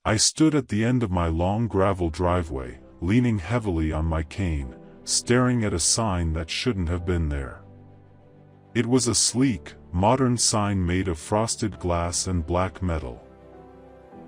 I stood at the end of my long gravel driveway, leaning heavily on my cane, staring at a sign that shouldn't have been there. It was a sleek, modern sign made of frosted glass and black metal.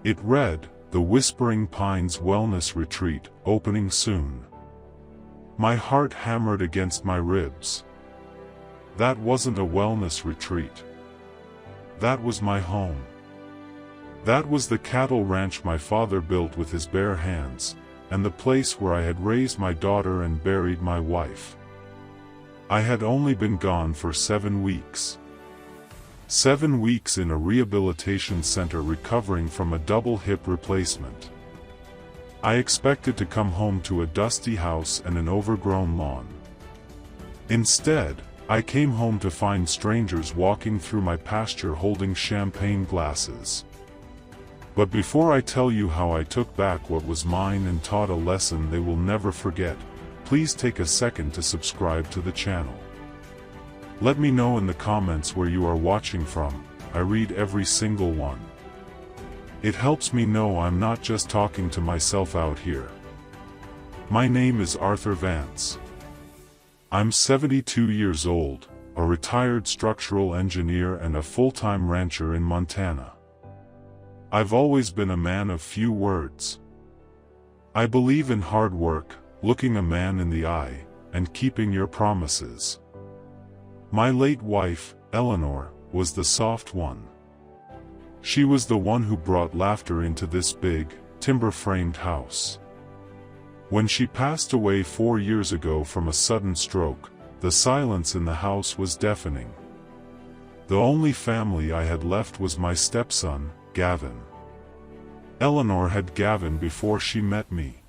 It read, "The Whispering Pines Wellness Retreat, opening soon." My heart hammered against my ribs. That wasn't a wellness retreat. That was my home. That was the cattle ranch my father built with his bare hands, and the place where I had raised my daughter and buried my wife. I had only been gone for 7 weeks. 7 weeks in a rehabilitation center recovering from a double hip replacement. I expected to come home to a dusty house and an overgrown lawn. Instead, I came home to find strangers walking through my pasture holding champagne glasses. But before I tell you how I took back what was mine and taught a lesson they will never forget, please take a second to subscribe to the channel. Let me know in the comments where you are watching from. I read every single one. It helps me know I'm not just talking to myself out here. My name is Arthur Vance. I'm 72 years old, a retired structural engineer and a full-time rancher in Montana. I've always been a man of few words. I believe in hard work, looking a man in the eye, and keeping your promises. My late wife, Eleanor, was the soft one. She was the one who brought laughter into this big, timber-framed house. When she passed away 4 years ago from a sudden stroke, the silence in the house was deafening. The only family I had left was my stepson, Gavin. Eleanor had Gavin before she met me.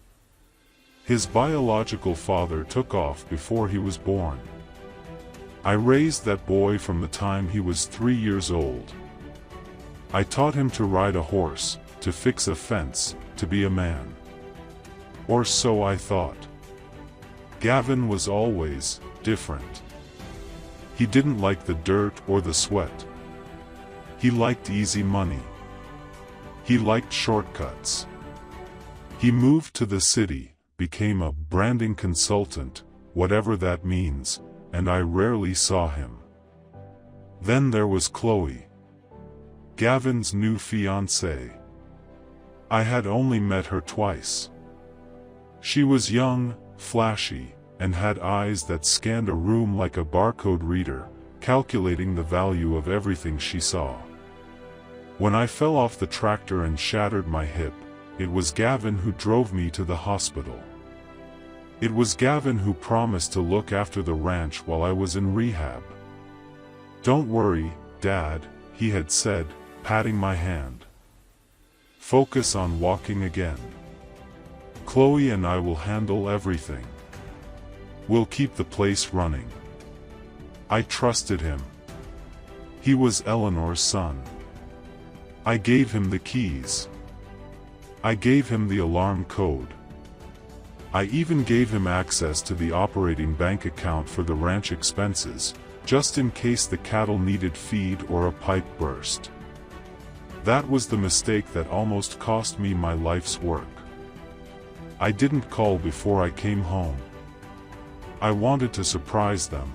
His biological father took off before he was born. I raised that boy from the time he was 3 years old. I taught him to ride a horse, to fix a fence, to be a man. Or so I thought. Gavin was always different. He didn't like the dirt or the sweat. He liked easy money. He liked shortcuts. He moved to the city, became a branding consultant, whatever that means, and I rarely saw him. Then there was Chloe, Gavin's new fiancée. I had only met her twice. She was young, flashy, and had eyes that scanned a room like a barcode reader, calculating the value of everything she saw. When I fell off the tractor and shattered my hip, it was Gavin who drove me to the hospital. It was Gavin who promised to look after the ranch while I was in rehab. "Don't worry, Dad," he had said, patting my hand. "Focus on walking again. Chloe and I will handle everything. We'll keep the place running." I trusted him. He was Eleanor's son. I gave him the keys. I gave him the alarm code. I even gave him access to the operating bank account for the ranch expenses, just in case the cattle needed feed or a pipe burst. That was the mistake that almost cost me my life's work. I didn't call before I came home. I wanted to surprise them.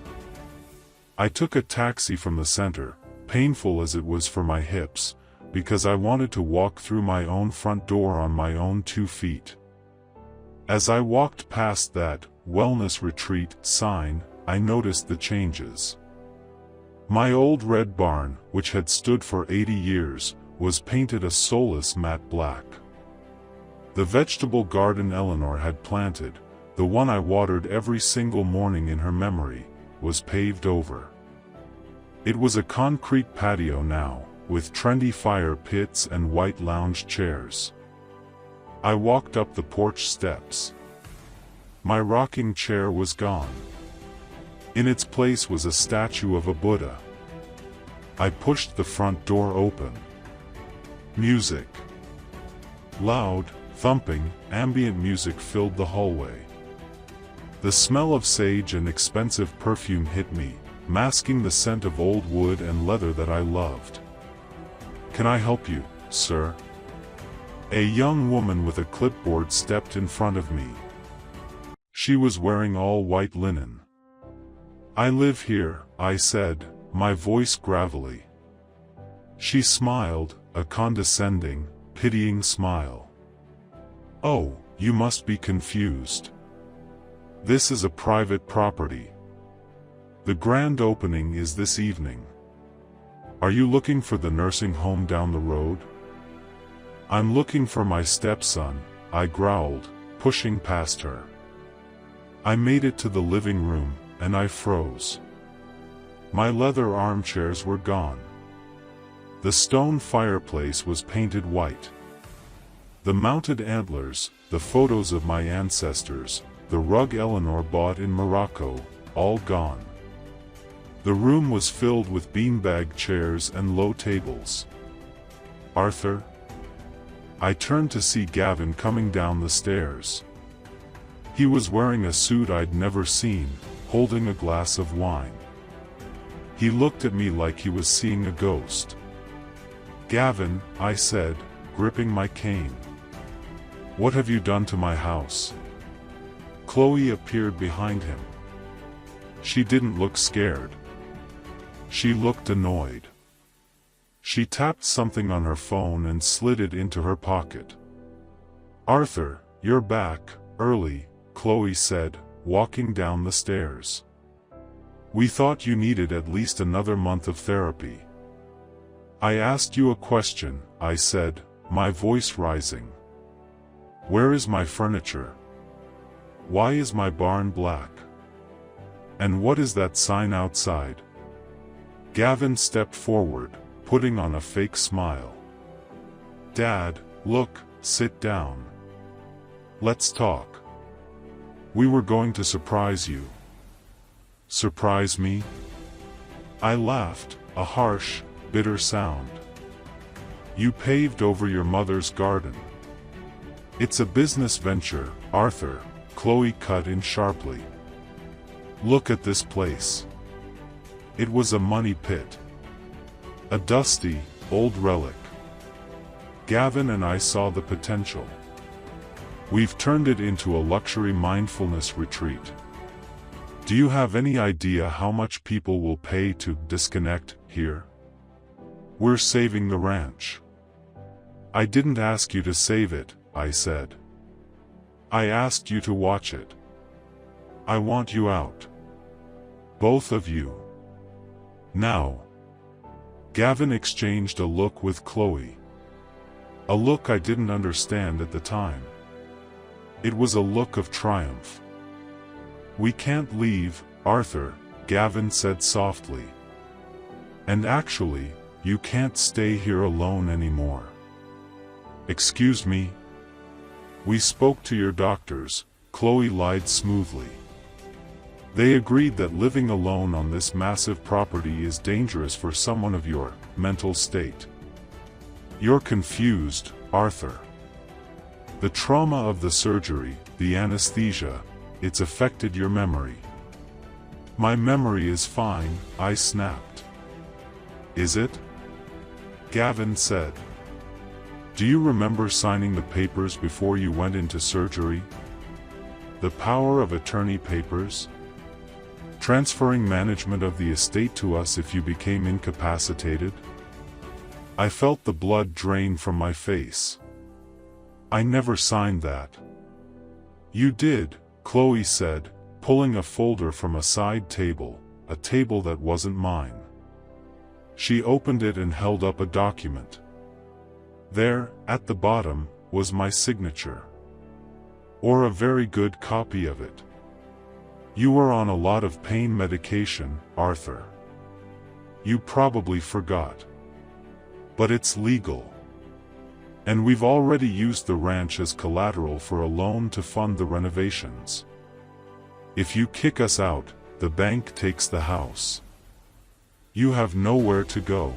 I took a taxi from the center, painful as it was for my hips, because I wanted to walk through my own front door on my own 2 feet. As I walked past that wellness retreat sign, I noticed the changes. My old red barn, which had stood for 80 years, was painted a soulless matte black. The vegetable garden Eleanor had planted, the one I watered every single morning in her memory, was paved over. It was a concrete patio now, with trendy fire pits and white lounge chairs. I walked up the porch steps. My rocking chair was gone. In its place was a statue of a Buddha. I pushed the front door open. Music. Loud, thumping, ambient music filled the hallway. The smell of sage and expensive perfume hit me, masking the scent of old wood and leather that I loved. "Can I help you, sir?" A young woman with a clipboard stepped in front of me. She was wearing all white linen. "I live here," I said, my voice gravelly. She smiled, a condescending, pitying smile. "Oh, you must be confused. This is a private property. The grand opening is this evening. Are you looking for the nursing home down the road?" "I'm looking for my stepson," I growled, pushing past her. I made it to the living room, and I froze. My leather armchairs were gone. The stone fireplace was painted white. The mounted antlers, the photos of my ancestors, the rug Eleanor bought in Morocco, all gone. The room was filled with beanbag chairs and low tables. "Arthur?" I turned to see Gavin coming down the stairs. He was wearing a suit I'd never seen, holding a glass of wine. He looked at me like he was seeing a ghost. "Gavin," I said, gripping my cane. "What have you done to my house?" Chloe appeared behind him. She didn't look scared. She looked annoyed. She tapped something on her phone and slid it into her pocket. "Arthur, you're back, early," Chloe said, walking down the stairs. "We thought you needed at least another month of therapy." "I asked you a question," I said, my voice rising. "Where is my furniture? Why is my barn black? And what is that sign outside?" Gavin stepped forward, putting on a fake smile. "Dad, look, sit down. Let's talk. We were going to surprise you." "Surprise me?" I laughed, a harsh, bitter sound. "You paved over your mother's garden." "It's a business venture, Arthur," Chloe cut in sharply. "Look at this place. It was a money pit. A dusty, old relic. Gavin and I saw the potential. We've turned it into a luxury mindfulness retreat. Do you have any idea how much people will pay to disconnect here? We're saving the ranch." "I didn't ask you to save it," I said. "I asked you to watch it. I want you out. Both of you. Now." Gavin exchanged a look with Chloe. A look I didn't understand at the time. It was a look of triumph. "We can't leave, Arthur," Gavin said softly. "And actually, you can't stay here alone anymore." "Excuse me?" "We spoke to your doctors," Chloe lied smoothly. "They agreed that living alone on this massive property is dangerous for someone of your mental state. You're confused, Arthur. The trauma of the surgery, the anesthesia, it's affected your memory." "My memory is fine," I snapped. "Is it?" Gavin said. "Do you remember signing the papers before you went into surgery? The power of attorney papers? Transferring management of the estate to us if you became incapacitated?" I felt the blood drain from my face. "I never signed that." "You did," Chloe said, pulling a folder from a side table, a table that wasn't mine. She opened it and held up a document. There, at the bottom, was my signature. Or a very good copy of it. "You were on a lot of pain medication, Arthur. You probably forgot. But it's legal. And we've already used the ranch as collateral for a loan to fund the renovations. If you kick us out, the bank takes the house. You have nowhere to go."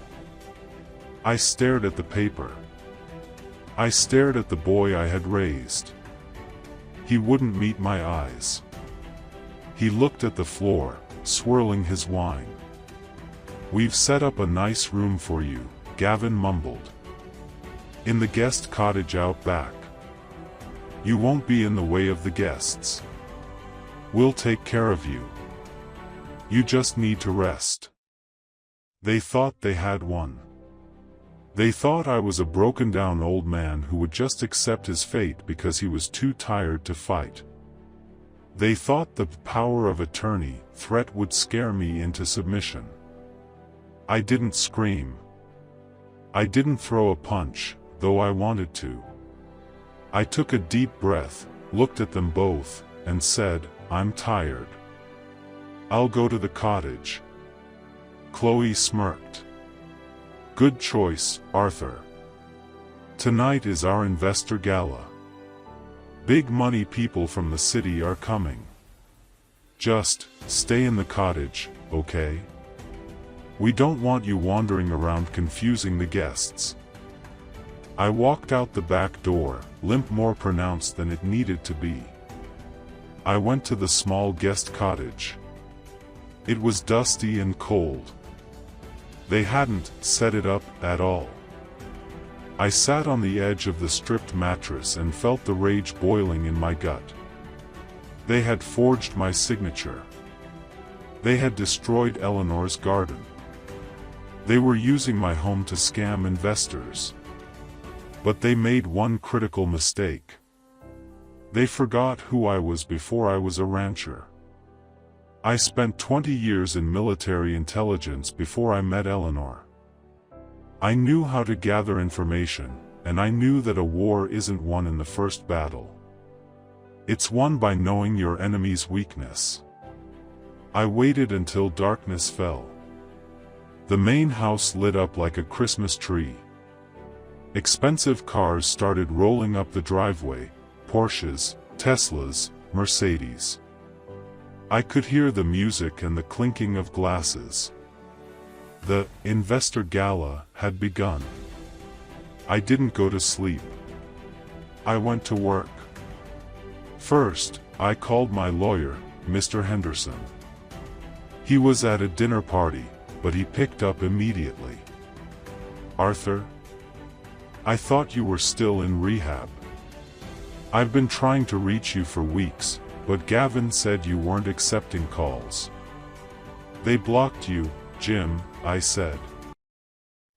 I stared at the paper. I stared at the boy I had raised. He wouldn't meet my eyes. He looked at the floor, swirling his wine. "We've set up a nice room for you," Gavin mumbled. In the guest cottage out back. You won't be in the way of the guests. We'll take care of you. You just need to rest. They thought they had won. They thought I was a broken-down old man who would just accept his fate because he was too tired to fight. They thought the power of attorney threat would scare me into submission. I didn't scream. I didn't throw a punch, though I wanted to. I took a deep breath, looked at them both, and said, "I'm tired. I'll go to the cottage." Chloe smirked. "Good choice, Arthur. Tonight is our investor gala. Big money people from the city are coming. Just stay in the cottage, okay? We don't want you wandering around confusing the guests." I walked out the back door, limp more pronounced than it needed to be. I went to the small guest cottage. It was dusty and cold. They hadn't set it up at all. I sat on the edge of the stripped mattress and felt the rage boiling in my gut. They had forged my signature. They had destroyed Eleanor's garden. They were using my home to scam investors. But they made one critical mistake. They forgot who I was before I was a rancher. I spent 20 years in military intelligence before I met Eleanor. I knew how to gather information, and I knew that a war isn't won in the first battle. It's won by knowing your enemy's weakness. I waited until darkness fell. The main house lit up like a Christmas tree. Expensive cars started rolling up the driveway, Porsches, Teslas, Mercedes. I could hear the music and the clinking of glasses. The investor gala had begun. I didn't go to sleep. I went to work. First, I called my lawyer, Mr. Henderson. He was at a dinner party, but he picked up immediately. "Arthur? I thought you were still in rehab. I've been trying to reach you for weeks, but Gavin said you weren't accepting calls." "They blocked you, Jim," I said.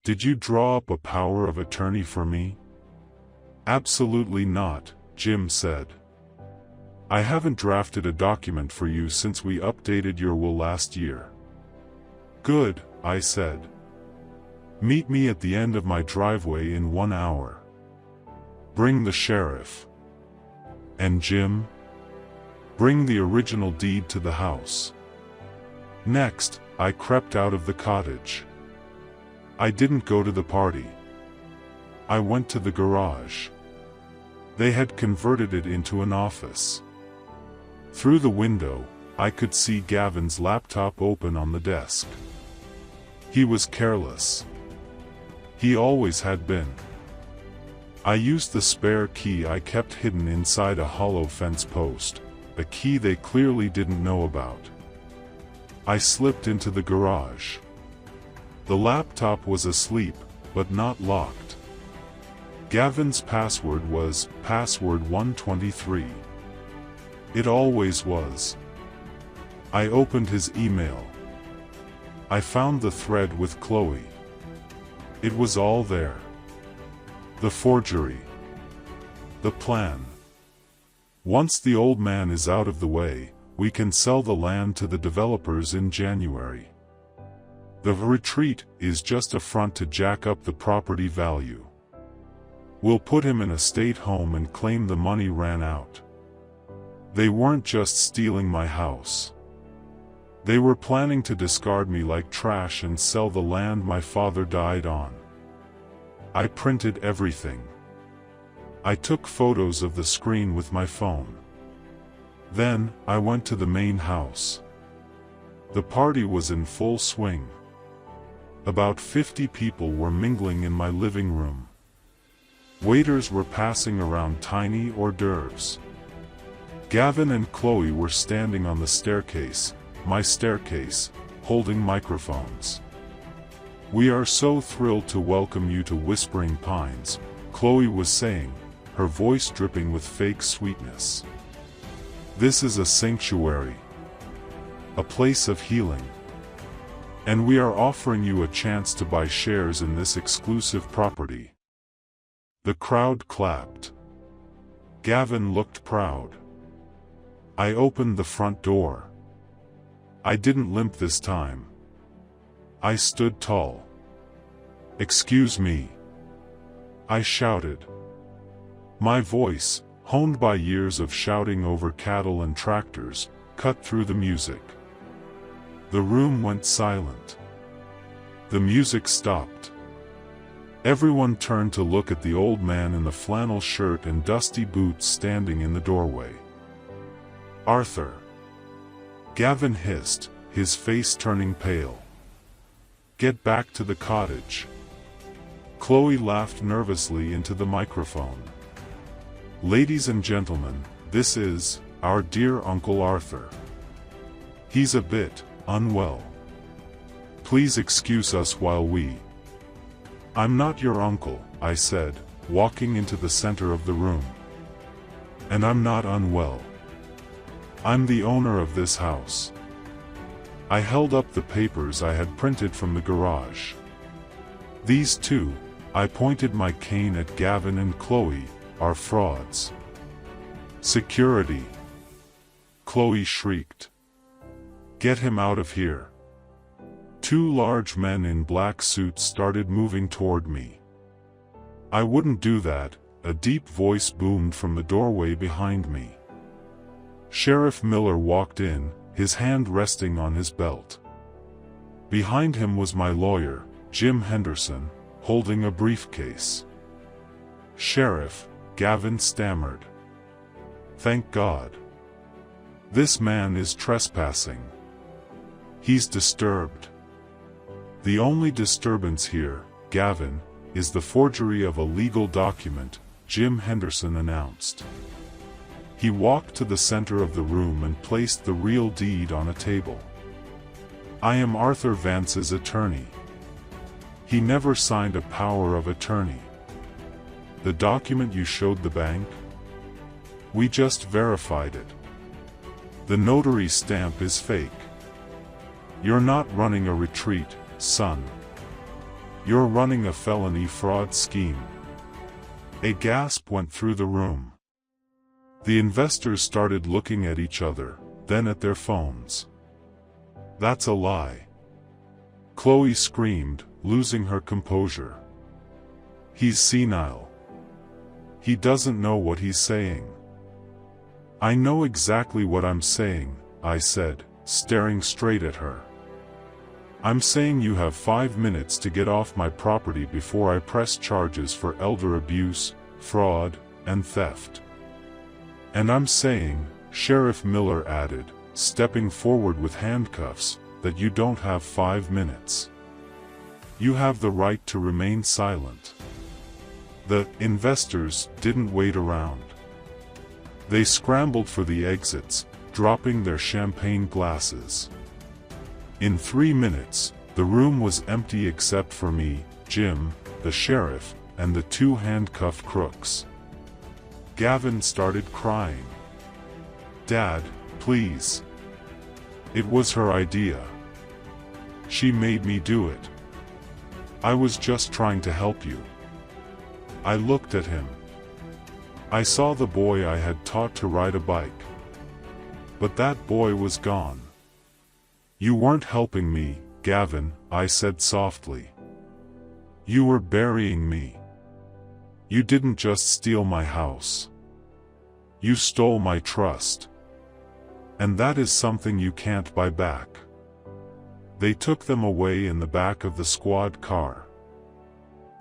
"Did you draw up a power of attorney for me?" "Absolutely not," Jim said. "I haven't drafted a document for you since we updated your will last year." "Good," I said. "Meet me at the end of my driveway in 1 hour. Bring the sheriff. And Jim? Bring the original deed to the house." Next, I crept out of the cottage. I didn't go to the party. I went to the garage. They had converted it into an office. Through the window, I could see Gavin's laptop open on the desk. He was careless. He always had been. I used the spare key I kept hidden inside a hollow fence post, a key they clearly didn't know about. I slipped into the garage. The laptop was asleep, but not locked. Gavin's password was password 123. It always was. I opened his email. I found the thread with Chloe. It was all there. The forgery. The plan. Once the old man is out of the way, we can sell the land to the developers in January. The retreat is just a front to jack up the property value. We'll put him in a state home and claim the money ran out. They weren't just stealing my house. They were planning to discard me like trash and sell the land my father died on. I printed everything. I took photos of the screen with my phone. Then, I went to the main house. The party was in full swing. About 50 people were mingling in my living room. Waiters were passing around tiny hors d'oeuvres. Gavin and Chloe were standing on the staircase, my staircase, holding microphones. "We are so thrilled to welcome you to Whispering Pines," Chloe was saying, her voice dripping with fake sweetness. This is a sanctuary. A place of healing. And we are offering you a chance to buy shares in this exclusive property. The crowd clapped. Gavin looked proud. I opened the front door. I didn't limp this time. I stood tall. "Excuse me," I shouted. My voice, honed by years of shouting over cattle and tractors, cut through the music. The room went silent. The music stopped. Everyone turned to look at the old man in the flannel shirt and dusty boots standing in the doorway. "Arthur!" Gavin hissed, his face turning pale. "Get back to the cottage." Chloe laughed nervously into the microphone. "Ladies and gentlemen, this is our dear Uncle Arthur. He's a bit unwell. Please excuse us while we—" "I'm not your uncle," I said, walking into the center of the room. "And I'm not unwell. I'm the owner of this house." I held up the papers I had printed from the garage. "These two," I pointed my cane at Gavin and Chloe, "are frauds." "Security!" Chloe shrieked. "Get him out of here." Two large men in black suits started moving toward me. "I wouldn't do that," a deep voice boomed from the doorway behind me. Sheriff Miller walked in, his hand resting on his belt. Behind him was my lawyer, Jim Henderson, holding a briefcase. "Sheriff," Gavin stammered. "Thank God. This man is trespassing. He's disturbed." "The only disturbance here, Gavin, is the forgery of a legal document," Jim Henderson announced. He walked to the center of the room and placed the real deed on a table. "I am Arthur Vance's attorney. He never signed a power of attorney. The document you showed the bank? We just verified it. The notary stamp is fake. You're not running a retreat, son. You're running a felony fraud scheme." A gasp went through the room. The investors started looking at each other, then at their phones. "That's a lie!" Chloe screamed, losing her composure. "He's senile. He doesn't know what he's saying." "I know exactly what I'm saying," I said, staring straight at her. "I'm saying you have 5 minutes to get off my property before I press charges for elder abuse, fraud, and theft." "And I'm saying," Sheriff Miller added, stepping forward with handcuffs, "that you don't have 5 minutes. You have the right to remain silent." The investors didn't wait around. They scrambled for the exits, dropping their champagne glasses. In 3 minutes, the room was empty except for me, Jim, the sheriff, and the two handcuffed crooks. Gavin started crying. "Dad, please. It was her idea. She made me do it. I was just trying to help you." I looked at him. I saw the boy I had taught to ride a bike. But that boy was gone. "You weren't helping me, Gavin," I said softly. "You were burying me. You didn't just steal my house. You stole my trust. And that is something you can't buy back." They took them away in the back of the squad car.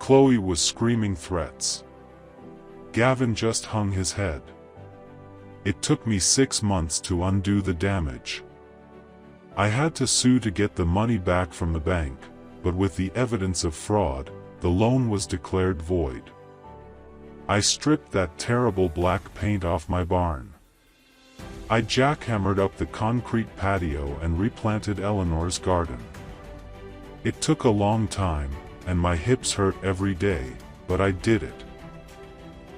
Chloe was screaming threats. Gavin just hung his head. It took me 6 months to undo the damage. I had to sue to get the money back from the bank, but with the evidence of fraud, the loan was declared void. I stripped that terrible black paint off my barn. I jackhammered up the concrete patio and replanted Eleanor's garden. It took a long time, and my hips hurt every day, but I did it.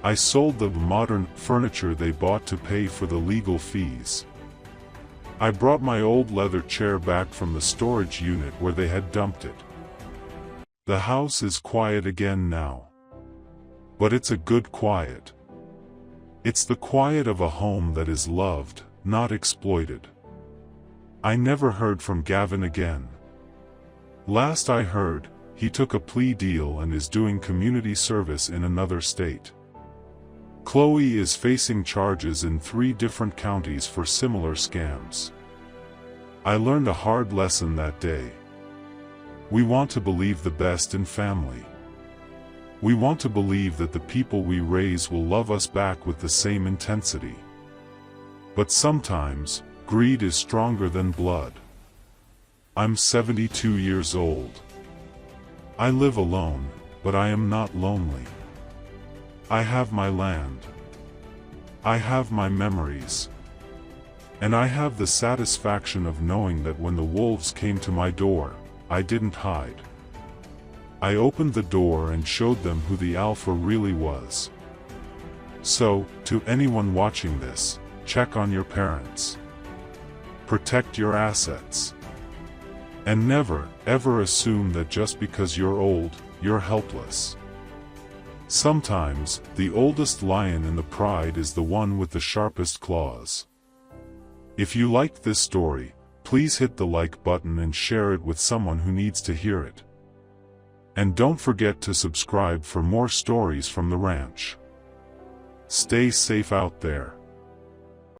I sold the modern furniture they bought to pay for the legal fees. I brought my old leather chair back from the storage unit where they had dumped it. The house is quiet again now. But it's a good quiet. It's the quiet of a home that is loved, not exploited. I never heard from Gavin again. Last I heard, he took a plea deal and is doing community service in another state. Chloe is facing charges in 3 different counties for similar scams. I learned a hard lesson that day. We want to believe the best in family. We want to believe that the people we raise will love us back with the same intensity. But sometimes, greed is stronger than blood. I'm 72 years old. I live alone, but I am not lonely. I have my land. I have my memories. And I have the satisfaction of knowing that when the wolves came to my door, I didn't hide. I opened the door and showed them who the alpha really was. So, to anyone watching this, check on your parents. Protect your assets. And never, ever assume that just because you're old, you're helpless. Sometimes, the oldest lion in the pride is the one with the sharpest claws. If you liked this story, please hit the like button and share it with someone who needs to hear it. And don't forget to subscribe for more stories from the ranch. Stay safe out there.